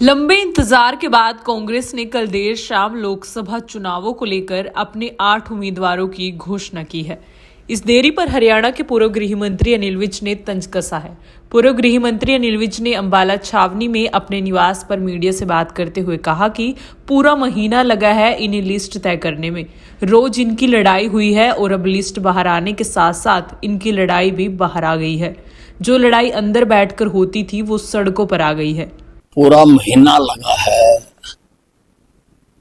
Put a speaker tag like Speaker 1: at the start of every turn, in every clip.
Speaker 1: लंबे इंतजार के बाद कांग्रेस ने कल देर शाम लोकसभा चुनावों को लेकर अपने 8 उम्मीदवारों की घोषणा की है। इस देरी पर हरियाणा के पूर्व गृह मंत्री अनिल विज ने तंज कसा है। पूर्व गृह मंत्री अनिल विज ने अंबाला छावनी में अपने निवास पर मीडिया से बात करते हुए कहा कि पूरा महीना लगा है इन्हें लिस्ट तय करने में। रोज इनकी लड़ाई हुई है और अब लिस्ट बाहर आने के साथ साथ इनकी लड़ाई भी बाहर आ गई है। जो लड़ाई अंदर बैठकर होती थी वो सड़कों पर आ गई है।
Speaker 2: पूरा महीना लगा है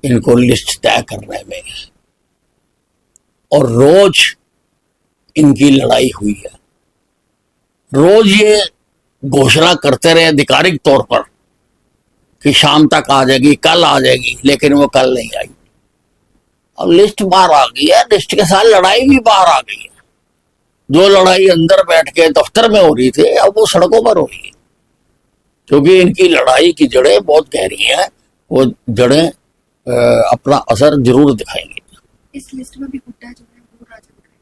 Speaker 2: इनको लिस्ट तय करने में और रोज इनकी लड़ाई हुई है। रोज ये घोषणा करते रहे आधिकारिक तौर पर कि शाम तक आ जाएगी, कल आ जाएगी, लेकिन वो कल नहीं आई। अब लिस्ट बाहर आ गई है, लिस्ट के साथ लड़ाई भी बाहर आ गई है। जो लड़ाई अंदर बैठ के दफ्तर में हो रही थी अब वो सड़कों पर हो रही है, क्योंकि इनकी लड़ाई की जड़ें बहुत गहरी हैं। वो जड़ें अपना असर जरूर दिखाएंगी।
Speaker 3: इस लिस्ट में भी हुड्डा जो है वो राजा दिखाई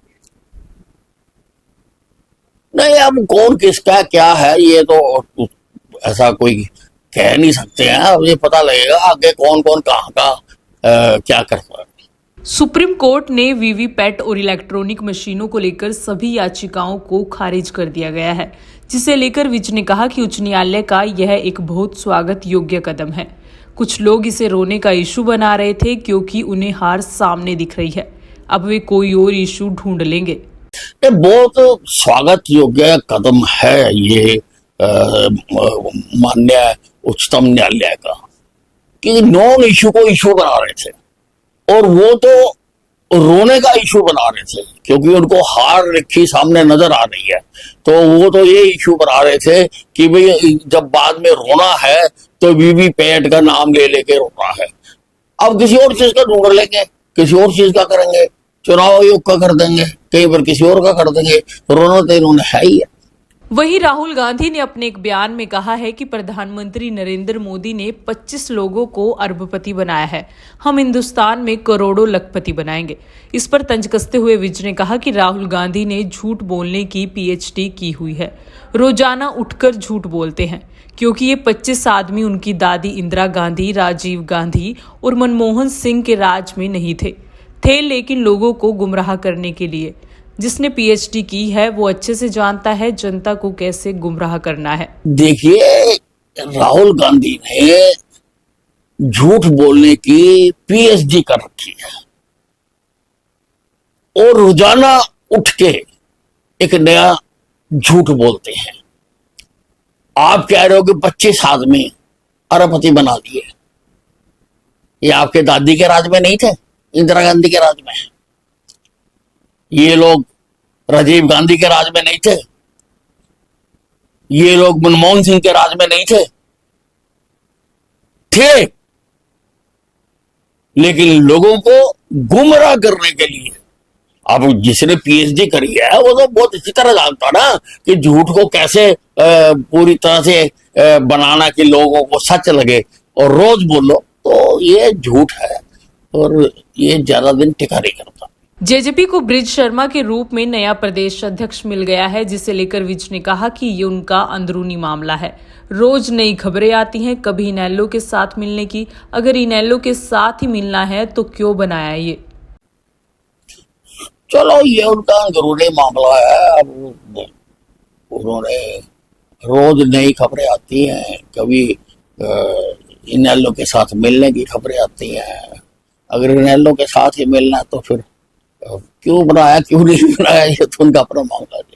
Speaker 2: नहीं, अब कौन किसका क्या है ये तो ऐसा कोई कह नहीं सकते हैं। अब ये पता लगेगा आगे कौन कौन कहाँ का क्या करता है।
Speaker 1: सुप्रीम कोर्ट ने वीवीपैट और इलेक्ट्रॉनिक मशीनों को लेकर सभी याचिकाओं को खारिज कर दिया गया है, जिसे लेकर विज ने कहा कि उच्च न्यायालय का यह एक बहुत स्वागत योग्य कदम है। कुछ लोग इसे रोने का इशू बना रहे थे क्योंकि उन्हें हार सामने दिख रही है। अब वे कोई और इशू ढूंढ लेंगे।
Speaker 2: ये बहुत स्वागत योग्य कदम है ये माननीय उच्चतम न्यायालय का, कि नॉन इशू को इशू बना रहे थे और वो तो रोने का इशू बना रहे थे क्योंकि उनको हार लिखी सामने नजर आ रही है। तो वो तो ये इशू बना रहे थे कि भाई जब बाद में रोना है तो वीवीपैट का नाम ले लेके रोना है। अब किसी और चीज का ढूंढ लेंगे, किसी और चीज का करेंगे, चुनाव आयोग का कर देंगे, कहीं पर किसी और का कर देंगे। रोना तो इन्होंने है ही है।
Speaker 1: वहीं राहुल गांधी ने अपने एक बयान में कहा है कि प्रधानमंत्री नरेंद्र मोदी ने 25 लोगों को अरबपति बनाया है, हम हिंदुस्तान में करोड़ों लखपति बनाएंगे। इस पर तंज कसते हुए विज ने कहा कि राहुल गांधी ने झूठ बोलने की पीएचडी की हुई है, रोजाना उठकर झूठ बोलते हैं, क्योंकि ये 25 आदमी उनकी दादी इंदिरा गांधी, राजीव गांधी और मनमोहन सिंह के राज में नहीं थे लेकिन लोगों को गुमराह करने के लिए। जिसने पीएचडी की है वो अच्छे से जानता है जनता को कैसे गुमराह करना है।
Speaker 2: देखिए, राहुल गांधी ने झूठ बोलने की पीएचडी कर रखी है और रोजाना उठ के एक नया झूठ बोलते हैं। आप कह रहे हो कि 25 आदमी अरबपति बना दिए। ये आपके दादी के राज में नहीं थे, इंदिरा गांधी के राज में। ये लोग राजीव गांधी के राज में नहीं थे, ये लोग मनमोहन सिंह के राज में नहीं थे, लेकिन लोगों को गुमराह करने के लिए। अब जिसने पीएचडी करी है वो तो बहुत अच्छी तरह जानता ना कि झूठ को कैसे पूरी तरह से बनाना कि लोगों को सच लगे और रोज बोलो। तो ये झूठ है और ये ज्यादा दिन टिका नहीं करता।
Speaker 1: जेजेपी को ब्रिज शर्मा के रूप में नया प्रदेश अध्यक्ष मिल गया है, जिसे लेकर विज ने कहा कि ये उनका अंदरूनी मामला है। रोज नई खबरें आती हैं, कभी इनेलो के साथ मिलने की। अगर इनेलो के साथ ही मिलना है तो क्यों बनाया ये?
Speaker 2: चलो, ये उनका अंदरूनी मामला है। अब उन्होंने रोज नई खबरें आती हैं, कभी इनेलो के साथ मिलने की खबरें आती हैं। अगर इनेलो के साथ ही मिलना है तो फिर क्यों बनाया, क्यों नहीं बनाया, ये तो उनका अपना मामला है।